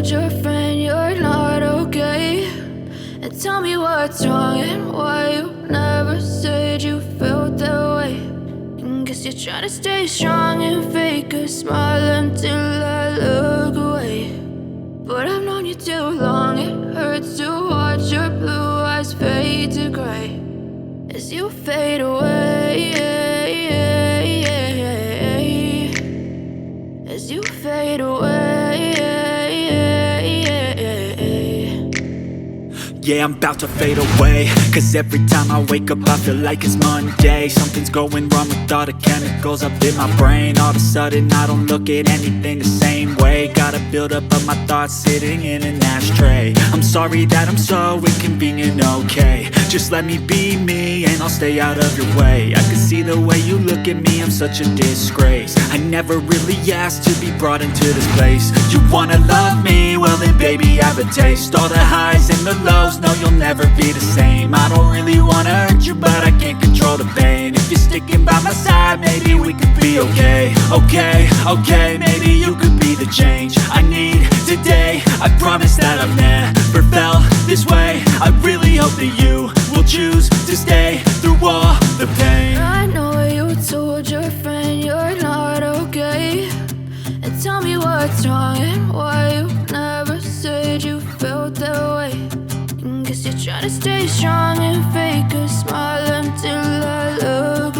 told your friend you're not okay? And tell me what's wrong and why you never said you felt that way. Guess you're trying to stay strong and fake a smile until I look away. But I've known you too long, it hurts to watch your blue eyes fade to gray as you fade away, as you fade away. Yeah, I'm about to fade away. Cause every time I wake up I feel like it's Monday. Something's going wrong with all the chemicals up in my brain. All of a sudden I don't look at anything the same way. Got a build up of my thoughts sitting in an ashtray. I'm sorry that I'm so inconvenient, okay. Just let me be me and I'll stay out of your way. I can see the way you look at me, I'm such a disgrace. I never really asked to be brought into this place. You wanna love me? Well then baby have a taste. All the highs and the lows, no you'll never be the same. I don't really wanna hurt you but I can't control the pain. If you're sticking by my side maybe we could be okay. Okay, maybe you could be the change I need today. I promise that I've never felt this way. I really hope that you will choose to stay through all the pain. I know you told your friend you're not okay. And tell me what's wrong and why you never said you felt that way. Guess you're trying to stay strong and fake a smile until I look